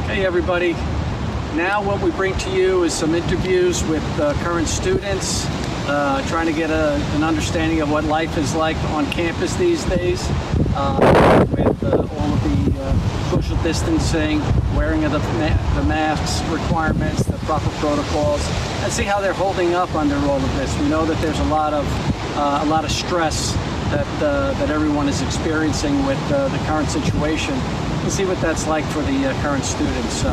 Hey everybody, now what we bring to you is some interviews with current students, trying to get an understanding of what life is like on campus these days, with all of the social distancing, wearing of the masks requirements, the proper protocols, and see how they're holding up under all of this. We know that there's a lot of stress that everyone is experiencing with the current situation. We'll see what that's like for the current students. So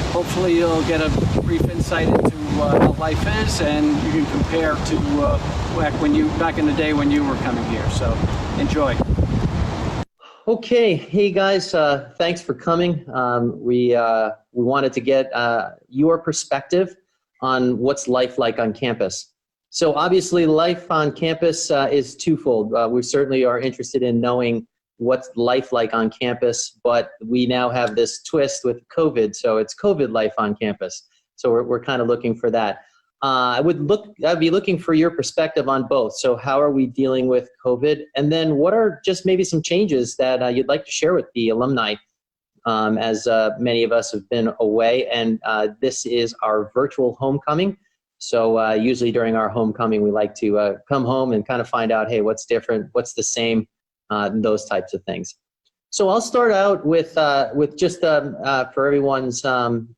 hopefully you'll get a brief insight into how life is, and you can compare to back in the day when you were coming here. So enjoy. Okay, hey guys, thanks for coming. We wanted to get your perspective on what's life like on campus. So obviously life on campus is twofold. We certainly are interested in knowing what's life like on campus, but we now have this twist with COVID, so it's COVID life on campus. So we're kind of looking for that. I'd be looking for your perspective on both. So how are we dealing with COVID? And then what are just maybe some changes that you'd like to share with the alumni, as many of us have been away, and this is our virtual homecoming. So usually during our homecoming, we like to come home and kind of find out, hey, what's different, what's the same, those types of things. So I'll start out with just for everyone's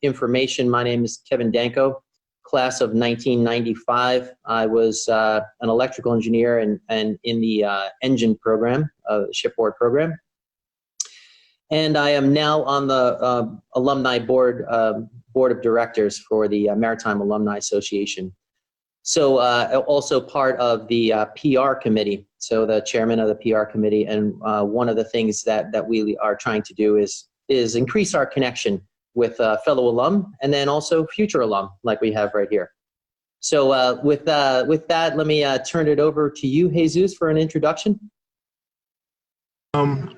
information. My name is Kevin Danko, class of 1995. I was an electrical engineer and in the engine program, shipboard program. And I am now on the alumni board of directors for the Maritime Alumni Association. So also part of the PR committee, so the chairman of the PR committee, and one of the things that we are trying to do is increase our connection with fellow alum and then also future alum like we have right here. So with that, let me turn it over to you, Jesus, for an introduction. I'm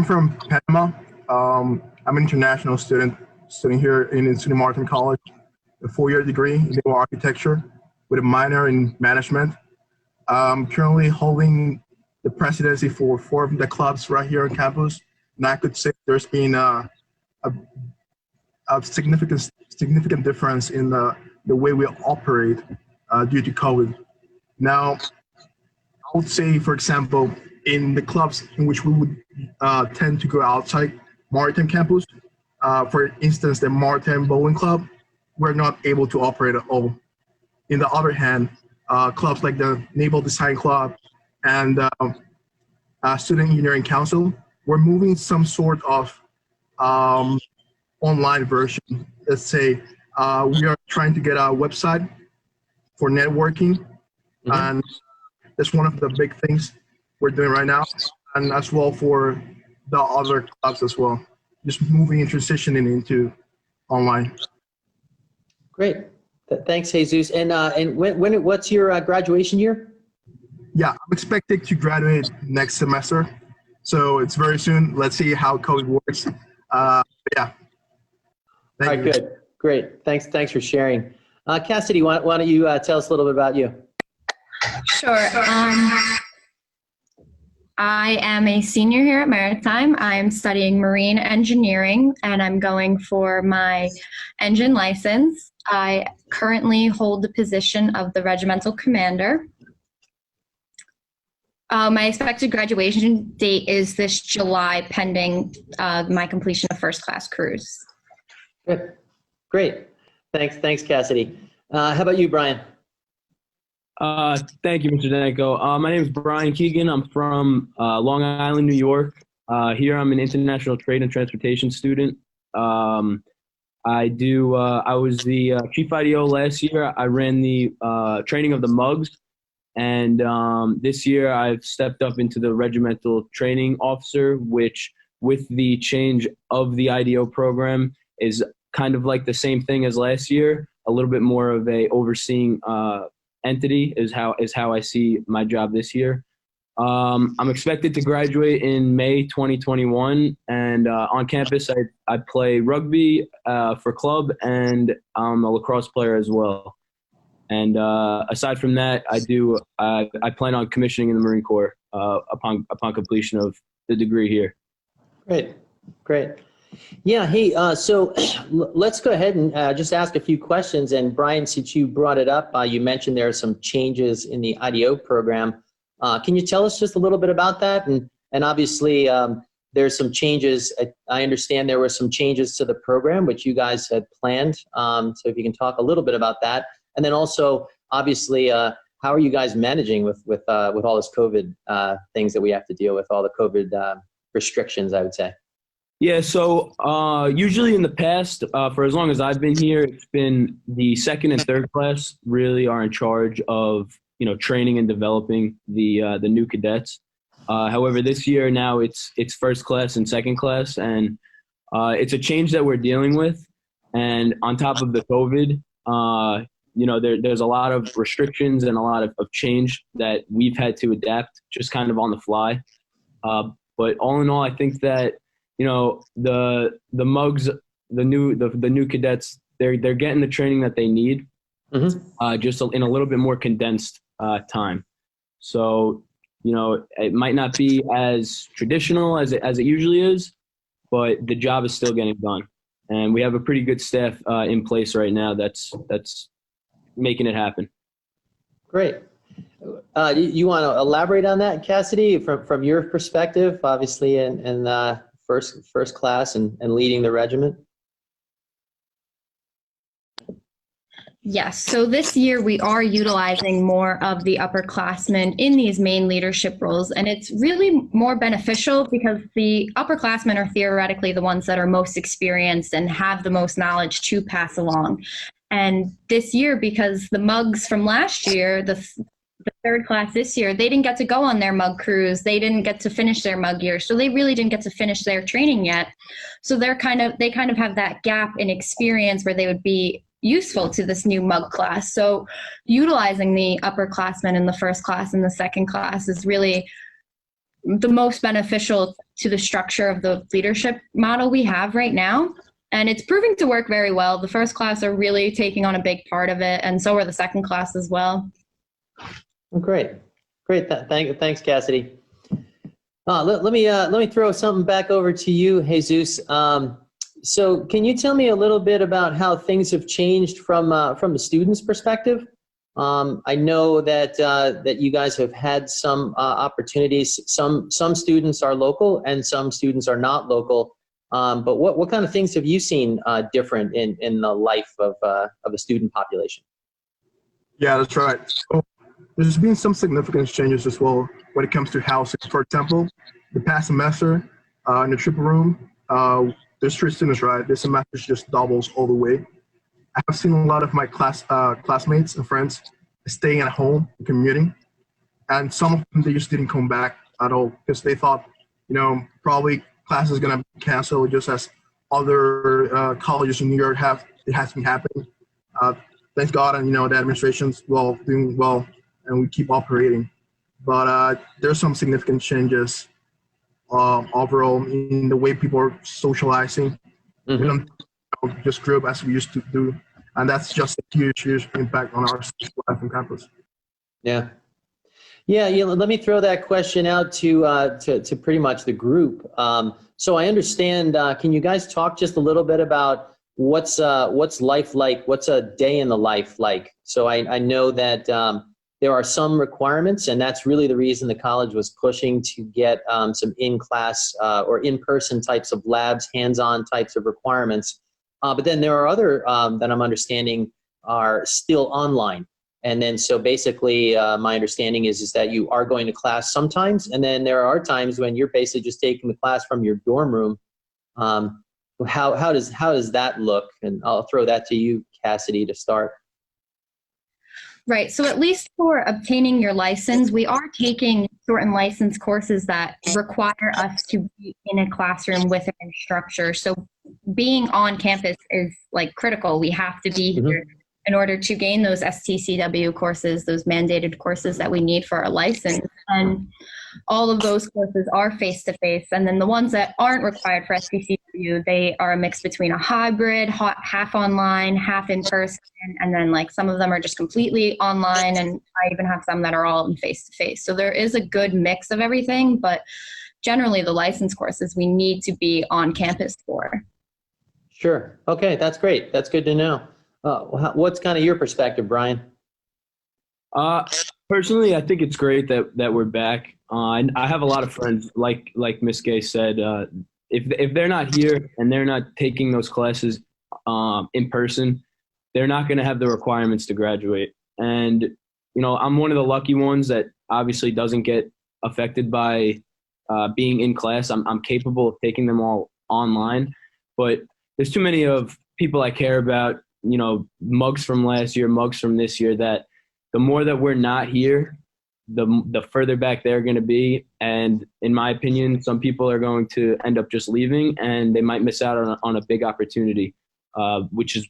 from Panama. I'm an international student studying here in Institute of Maritime College, a 4-year degree in naval architecture with a minor in management. I'm currently holding the presidency for 4 of the clubs right here on campus, and I could say there's been a significant difference in the way we operate due to COVID. Now, I would say, for example, in the clubs in which we would tend to go outside Maritime campus, for instance, the Maritime Bowling Club, we're not able to operate at all. In the other hand, clubs like the Naval Design Club and Student Engineering Council, we're moving some sort of online version. Let's say we are trying to get a website for networking, and that's one of the big things we're doing right now, and as well for the other clubs as well. Just moving and transitioning into online. Great, thanks, Jesus. And what's your graduation year? Yeah, I'm expected to graduate next semester, so it's very soon. Let's see how COVID works. Yeah. All right, good, great. Thanks for sharing. Cassidy, why don't you tell us a little bit about you? Sure. I am a senior here at Maritime. I'm studying marine engineering, and I'm going for my engine license. I currently hold the position of the regimental commander. My expected graduation date is this July, pending my completion of first class cruise. Good, great. Thanks, Cassidy. How about you, Brian? Thank you, Mr. Danko. My name is Brian Keegan. I'm from Long Island, New York. Here I'm an international trade and transportation student. I was the chief IDO last year. I ran the training of the mugs, and this year I've stepped up into the regimental training officer, which with the change of the IDO program is kind of like the same thing as last year, a little bit more of a overseeing entity is how I see my job this year. I'm expected to graduate in May 2021, and on campus I play rugby for club, and I'm a lacrosse player as well. And aside from that, I plan on commissioning in the Marine Corps upon completion of the degree here. Great. Yeah, hey, so let's go ahead and just ask a few questions. And Brian, since you brought it up, you mentioned there are some changes in the IDO program. Can you tell us just a little bit about that? And obviously, there's some changes. I understand there were some changes to the program, which you guys had planned. So if you can talk a little bit about that. And then also, obviously, how are you guys managing with all this COVID things that we have to deal with, all the COVID restrictions, I would say? Yeah, so usually in the past, for as long as I've been here, it's been the second and third class really are in charge of, training and developing the new cadets. However, this year now it's first class and second class, and it's a change that we're dealing with. And on top of the COVID, there's a lot of restrictions and a lot of change that we've had to adapt just kind of on the fly. But all in all, I think that the mugs, the new cadets, they're getting the training that they need, just in a little bit more condensed time. So it might not be as traditional as it usually is, but the job is still getting done, and we have a pretty good staff in place right now that's making it happen. Great. You want to elaborate on that, Cassidy, from your perspective, obviously, in first class and leading the regiment? Yes, so this year we are utilizing more of the upperclassmen in these main leadership roles, and it's really more beneficial because the upperclassmen are theoretically the ones that are most experienced and have the most knowledge to pass along. And this year, because the mugs from last year, the third class this year, they didn't get to go on their mug cruise. They didn't get to finish their mug year. So they really didn't get to finish their training yet. So they kind of have that gap in experience where they would be useful to this new mug class. So utilizing the upperclassmen in the first class and the second class is really the most beneficial to the structure of the leadership model we have right now. And it's proving to work very well. The first class are really taking on a big part of it, and so are the second class as well. Great. Thanks, Cassidy. Let me throw something back over to you, Jesus. So can you tell me a little bit about how things have changed from the students' perspective? I know that you guys have had some opportunities. Some students are local and some students are not local. But what kind of things have you seen different in the life of the student population? Yeah, that's right. So there's been some significant changes as well when it comes to housing. For example, the past semester in the triple room, there's 3 students, right? This semester just doubles all the way. I have seen a lot of my classmates and friends staying at home, commuting, and some of them, they just didn't come back at all because they thought, probably class is gonna be canceled just as other colleges in New York have. It has been happening. Thank God, and the administration's doing well, and we keep operating. But there's some significant changes overall in the way people are socializing. We don't just group as we used to do, and that's just a huge impact on our social life on campus. Yeah. Let me throw that question out to pretty much the group. So I understand. Can you guys talk just a little bit about what's life like? What's a day in the life like? So I know that there are some requirements, and that's really the reason the college was pushing to get some in-class or in-person types of labs, hands-on types of requirements. But then there are other that I'm understanding are still online. And then so basically my understanding is that you are going to class sometimes, and then there are times when you're basically just taking the class from your dorm room. How does that look? And I'll throw that to you, Cassidy, to start. Right. So at least for obtaining your license, we are taking certain license courses that require us to be in a classroom with an instructor. So being on campus is critical. We have to be here in order to gain those STCW courses, those mandated courses that we need for our license. And all of those courses are face-to-face. And then the ones that aren't required for STCW, they are a mix between a hybrid, half online, half in person. And then some of them are just completely online. And I even have some that are all in face-to-face. So there is a good mix of everything, but generally the license courses we need to be on campus for. Sure. Okay, that's great. That's good to know. What's kind of your perspective, Brian? Personally, I think it's great that we're back. And I have a lot of friends, like Miss Gay said, if they're not here and they're not taking those classes in person, they're not going to have the requirements to graduate. And, you know, I'm one of the lucky ones that obviously doesn't get affected by being in class. I'm capable of taking them all online, but there's too many of people I care about, you know, mugs from last year, mugs from this year, that the more that we're not here, the further back they're going to be. And in my opinion, some people are going to end up just leaving, and they might miss out on a big opportunity, which is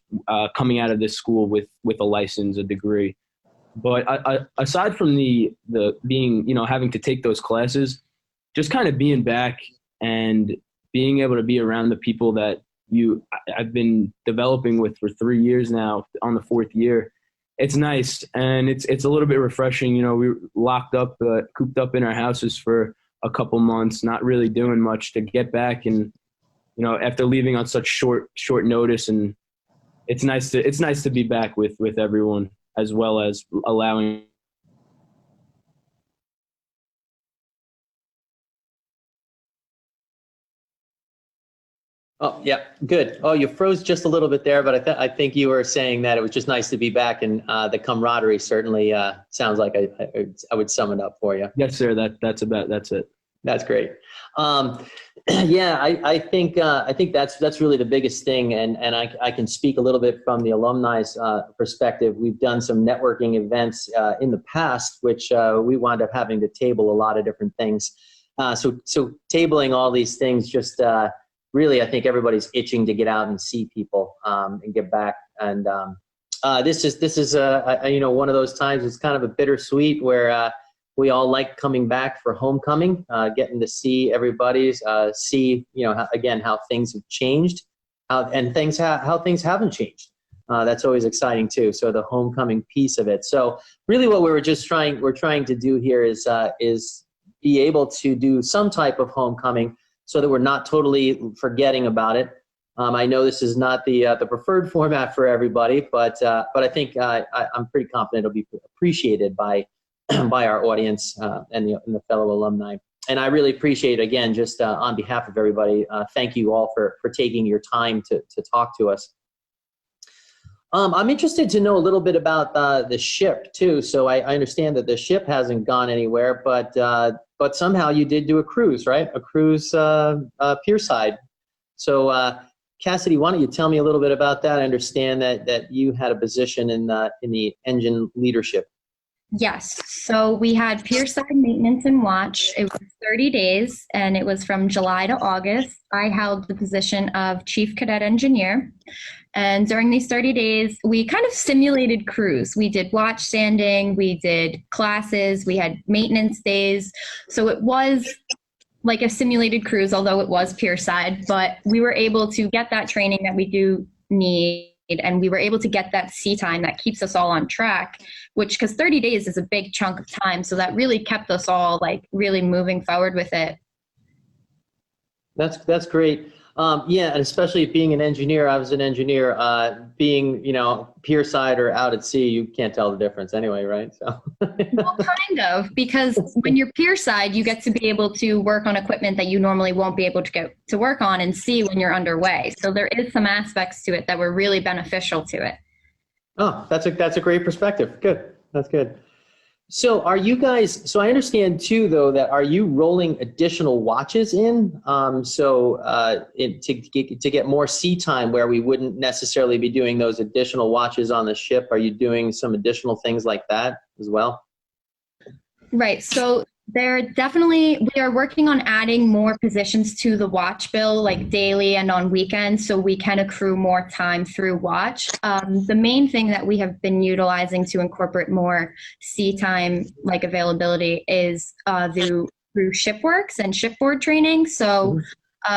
coming out of this school with a license, a degree. But aside from the being, you know, having to take those classes, just kind of being back and being able to be around the people that I've been developing with for 3 years now, on the 4th year, it's nice, and it's a little bit refreshing. You know, we were locked up, cooped up in our houses for a couple months, not really doing much, to get back, and, you know, after leaving on such short notice, and it's nice to be back with everyone, as well as allowing. Oh, yeah, good. Oh, you froze just a little bit there, but I think you were saying that it was just nice to be back, and the camaraderie certainly sounds like I would sum it up for you. Yes, sir. That's it. That's great. Yeah, I think that's really the biggest thing, and I can speak a little bit from the alumni's perspective. We've done some networking events in the past, which we wound up having to table a lot of different things. So tabling all these things just really, I think everybody's itching to get out and see people and get back. And this is you know, one of those times. It's kind of a bittersweet, where we all like coming back for homecoming, getting to see everybody's, see, you know, again, how things have changed, how things haven't changed. That's always exciting too. So the homecoming piece of it. So really, what we're trying to do here is be able to do some type of homecoming, so that we're not totally forgetting about it. I know this is not the preferred format for everybody, but I think I'm pretty confident it'll be appreciated by our audience and the fellow alumni. And I really appreciate, again, just on behalf of everybody, thank you all for taking your time to talk to us. I'm interested to know a little bit about the ship too. So I understand that the ship hasn't gone anywhere, but somehow you did do a cruise, right? A cruise pierside. So Cassidy, why don't you tell me a little bit about that? I understand that you had a position in the engine leadership. Yes. So we had pierside maintenance and watch. It was 30 days, and it was from July to August. I held the position of chief cadet engineer. And during these 30 days, we kind of simulated crews. We did watch standing, we did classes, we had maintenance days. So it was like a simulated cruise, although it was pierside, but we were able to get that training that we do need, and we were able to get that sea time that keeps us all on track, which, because 30 days is a big chunk of time, so that really kept us all like really moving forward with it. That's great. Yeah, and especially being an engineer, I was an engineer, being, you know, pierside or out at sea, you can't tell the difference anyway, right? So. Well, kind of, because when you're pierside, you get to be able to work on equipment that you normally won't be able to go to work on and see when you're underway. So there is some aspects to it that were really beneficial to it. Oh, that's a great perspective. Good. That's good. So are you guys, so I understand too, though, that are you rolling additional watches in? To get more sea time where we wouldn't necessarily be doing those additional watches on the ship? Are you doing some additional things like that as well? Right. So we are working on adding more positions to the watch bill, like daily and on weekends, so we can accrue more time through watch. The main thing that we have been utilizing to incorporate more sea time, like availability, is through shipworks and shipboard training. So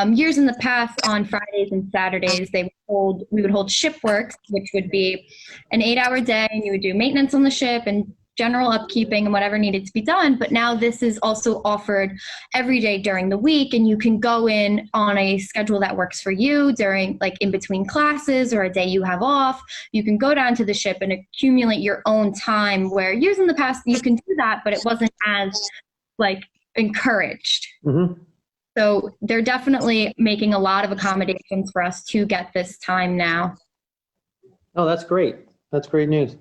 years in the past, on Fridays and Saturdays, we would hold shipworks, which would be an 8-hour day, and you would do maintenance on the ship and general upkeeping and whatever needed to be done. But now this is also offered every day during the week, and you can go in on a schedule that works for you during, like, in between classes or a day you have off. You can go down to the ship and accumulate your own time, where years in the past you can do that, but it wasn't as, like, encouraged. Mm-hmm. So they're definitely making a lot of accommodations for us to get this time now. Oh, that's great. That's great news.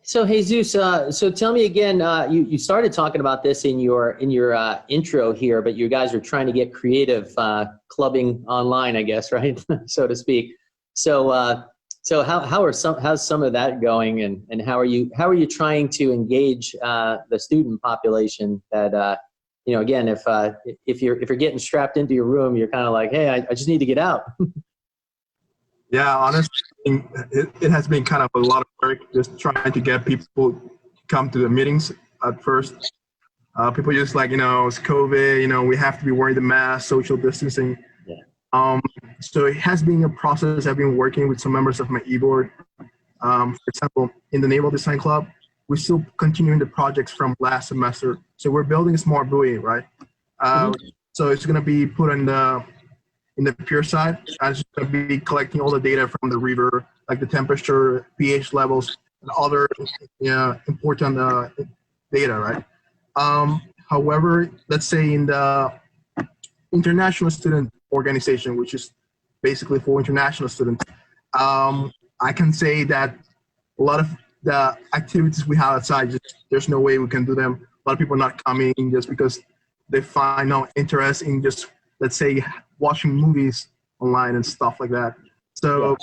So Jesus, so tell me again, you started talking about this in your intro here, but you guys are trying to get creative, clubbing online, I guess, right? So to speak. So how's some of that going, and how are you trying to engage the student population that again, if you're getting strapped into your room, you're kind of like, hey, I just need to get out. Yeah, honestly, it has been kind of a lot of work just trying to get people to come to the meetings at first. People just like, it's COVID, we have to be wearing the mask, social distancing. Yeah. So it has been a process. I've been working with some members of my e-board. For example, in the Naval Design Club, we're still continuing the projects from last semester. So we're building a smart buoy, right? So it's going to be put in the pier side. I'm just going to be collecting all the data from the river, like the temperature, pH levels, and other important data, right? However, let's say in the international student organization, which is basically for international students, I can say that a lot of the activities we have outside, there's no way we can do them. A lot of people are not coming just because they find no interest in just, let's say, watching movies online and stuff like that. So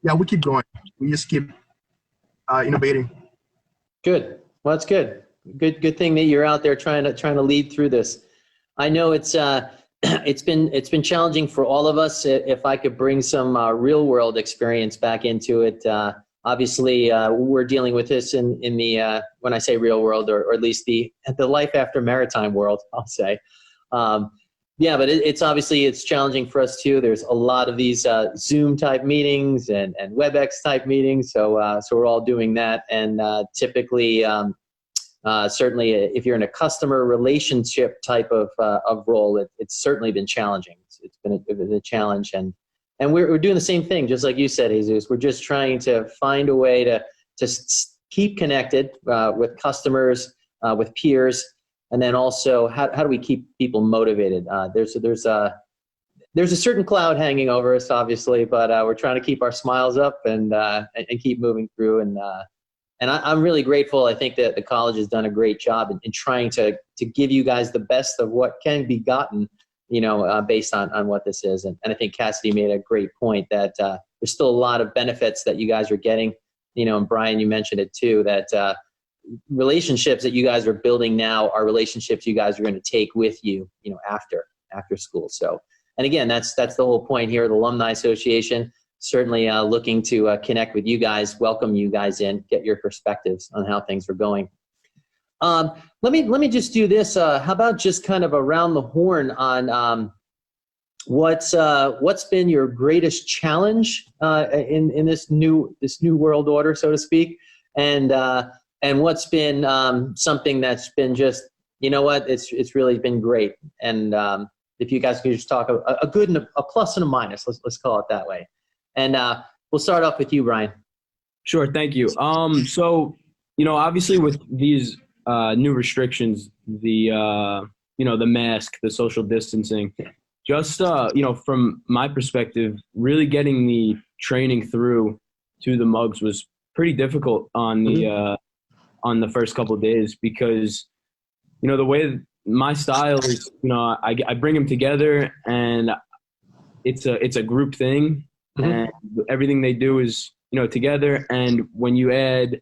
yeah, we keep going. We just keep innovating. Good. Well, that's good. Good thing that you're out there trying to lead through this. I know it's been challenging for all of us. If I could bring some real world experience back into it, obviously we're dealing with this in the when I say real world, or at least the life after maritime world, I'll say. Yeah, but it's challenging for us too. There's a lot of these Zoom type meetings and WebEx type meetings. So we're all doing that. And typically, certainly if you're in a customer relationship type of role, it's certainly been challenging. It's been a challenge. And we're doing the same thing, just like you said, Jesus. We're just trying to find a way to keep connected with customers, with peers. And then also, how do we keep people motivated? There's a certain cloud hanging over us, obviously, but we're trying to keep our smiles up and keep moving through. And I'm really grateful. I think that the college has done a great job in trying to give you guys the best of what can be gotten, based on what this is. And I think Cassidy made a great point that there's still a lot of benefits that you guys are getting. And Brian, you mentioned it too, that relationships that you guys are building now are relationships you guys are going to take with you, after school. So, and again, that's the whole point here. The Alumni Association certainly looking to connect with you guys, welcome you guys in, get your perspectives on how things are going. Let me just do this. How about just kind of around the horn on what's been your greatest challenge in this new world order, so to speak, and what's been something that's been just, it's really been great. And if you guys could just talk a good and a plus and a minus, let's call it that way. And we'll start off with you, Brian. Sure, thank you. So, obviously with these new restrictions, the mask, the social distancing, just from my perspective, really getting the training through to the mugs was pretty difficult on the first couple of days, because the way my style is, I bring them together, and it's a group thing, and everything they do is together. And when you add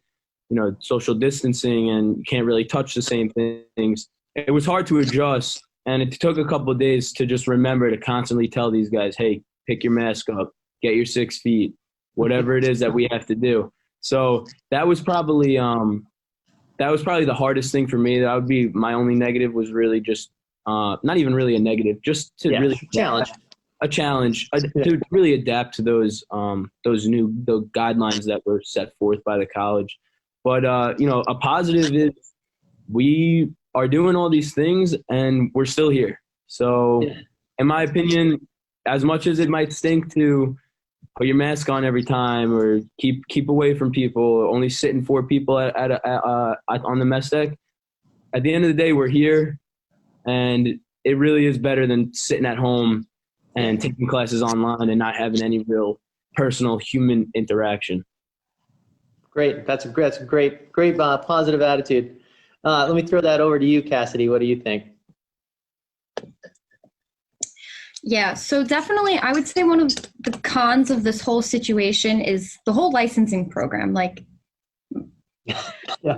social distancing and you can't really touch the same things, it was hard to adjust. And it took a couple of days to just remember to constantly tell these guys, hey, pick your mask up, get your 6 feet, whatever it is that we have to do. So that was probably the hardest thing for me. That would be my only negative, was really just not even really a negative, just to really challenge to really adapt to those guidelines that were set forth by the college. But, a positive is we are doing all these things and we're still here. So in my opinion, as much as it might stink to put your mask on every time or keep away from people, only sitting 4 people on the mess deck, at the end of the day, we're here, and it really is better than sitting at home and taking classes online and not having any real personal human interaction. Great. That's a great positive attitude. Let me throw that over to you, Cassidy. What do you think? Yeah, so definitely I would say one of the cons of this whole situation is the whole licensing program. Like,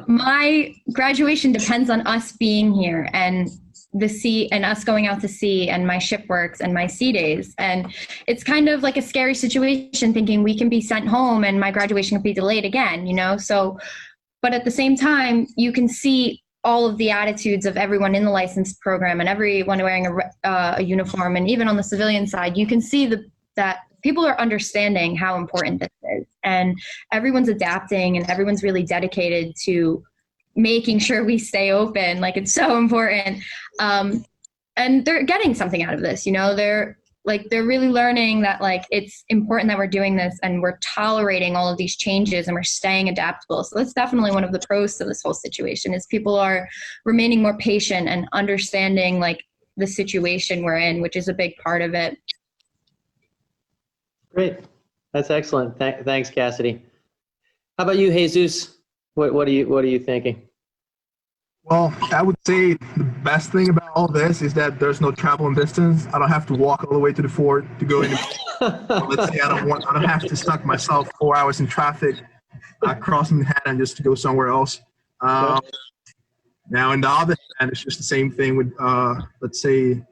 my graduation depends on us being here and the sea and us going out to sea and my ship works and my sea days. And it's kind of like a scary situation thinking we can be sent home and my graduation can be delayed again, So, but at the same time, you can see all of the attitudes of everyone in the licensed program and everyone wearing a uniform. And even on the civilian side, you can see that people are understanding how important this is. And everyone's adapting and everyone's really dedicated to making sure we stay open. Like, it's so important. And they're getting something out of this, they're really learning that it's important that we're doing this and we're tolerating all of these changes and we're staying adaptable. So that's definitely one of the pros to this whole situation is people are remaining more patient and understanding the situation we're in, which is a big part of it. Great. That's excellent. Thanks, Cassidy. How about you, Jesus? What are you thinking? Well, I would say the best thing about all this is that there's no travel and distance. I don't have to walk all the way to the fort to go in. Let's say I don't have to stuck myself 4 hours in traffic crossing Manhattan just to go somewhere else. Now, in the other hand, it's just the same thing with, let's say,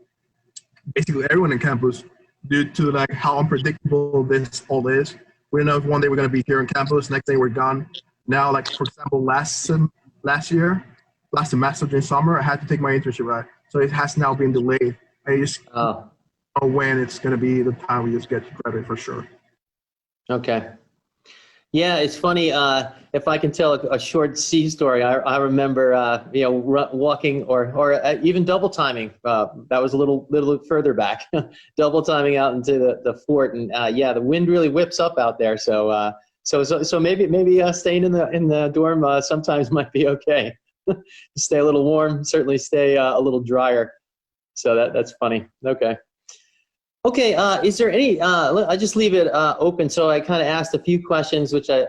basically everyone in campus, due to how unpredictable this all is. We don't know if one day we're going to be here on campus, next day we're gone. Now, for example, last semester during summer, I had to take my internship, right? So it has now been delayed. I just don't know when it's going to be the time we just get to graduate for sure. Okay. Yeah, it's funny. If I can tell a short sea story, I remember, walking or even double timing. That was a little further back, double timing out into the fort, and the wind really whips up out there. So maybe staying in the dorm sometimes might be okay. Stay a little warm, certainly stay a little drier. So that's funny. Okay, is there any, I just leave it open. So I kind of asked a few questions, which I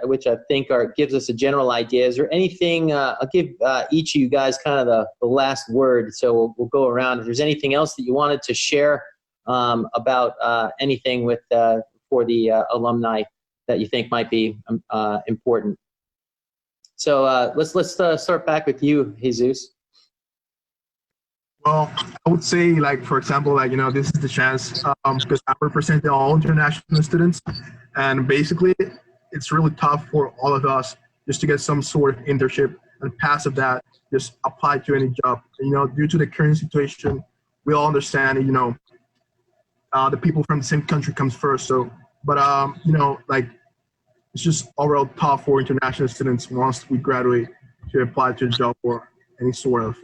think gives us a general idea. Is there anything, I'll give each of you guys kind of the last word. So we'll go around. If there's anything else that you wanted to share about anything for the alumni that you think might be important. So let's start back with you, Jesus. Well, I would say, for example, this is the chance because I represent all international students, and basically, it's really tough for all of us just to get some sort of internship and pass of that, just apply to any job. Due to the current situation, we all understand, the people from the same country comes first. So, but it's just overall tough for international students once we graduate to apply to a job or any sort of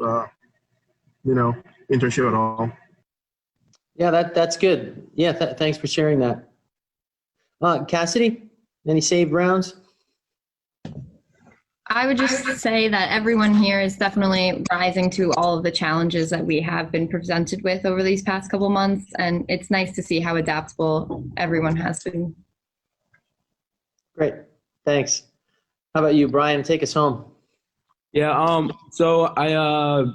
internship at all. Yeah, that's good. Yeah, thanks for sharing that. Cassidy, any saved rounds? I would just say that everyone here is definitely rising to all of the challenges that we have been presented with over these past couple months, and it's nice to see how adaptable everyone has been. Great, thanks. How about you, Brian? Take us home. Yeah, so I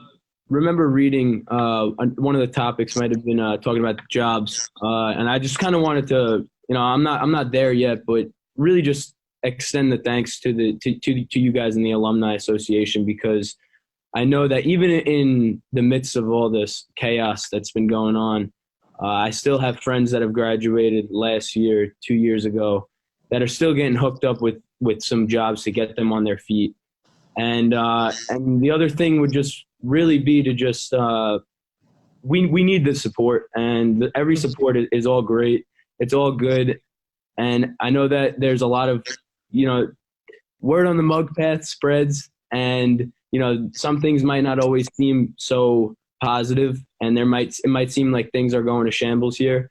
remember reading one of the topics might have been talking about jobs, and I just kind of wanted to, I'm not there yet, but really just extend the thanks to you guys in the Alumni Association, because I know that even in the midst of all this chaos that's been going on, I still have friends that have graduated last year, 2 years ago, that are still getting hooked up with some jobs to get them on their feet. And the other thing would just really be to just we need the support, and every support is all great. It's all good. And I know that there's a lot of, word on the mug path spreads, and some things might not always seem so positive, and it might seem like things are going to shambles here,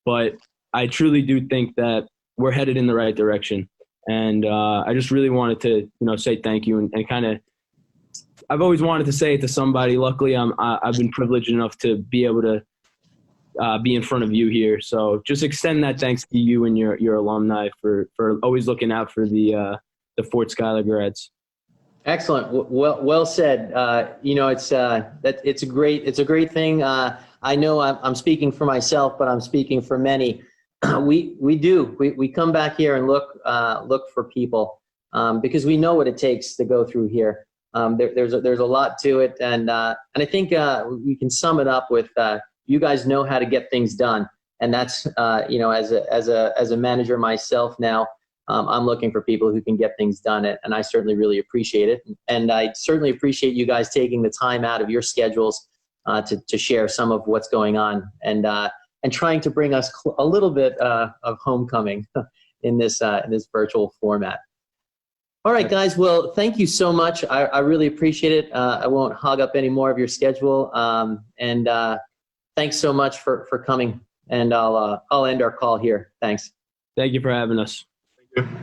but I truly do think that we're headed in the right direction. And I just really wanted to say thank you, and kind of, I've always wanted to say it to somebody. Luckily, I've been privileged enough to be able to be in front of you here. So just extend that thanks to you and your alumni for always looking out for the Fort Schuyler grads. Excellent. Well said. It's a great thing. I know I'm speaking for myself, but I'm speaking for many. We come back here and look for people because we know what it takes to go through here. There's a lot to it, and I think we can sum it up with you guys know how to get things done, and that's as a manager myself now. I'm looking for people who can get things done, and I certainly really appreciate it. And I certainly appreciate you guys taking the time out of your schedules to share some of what's going on, and trying to bring us a little bit of homecoming in this virtual format. All right, guys. Well, thank you so much. I really appreciate it. I won't hog up any more of your schedule. And thanks so much for coming. And I'll end our call here. Thanks. Thank you for having us. Thank you.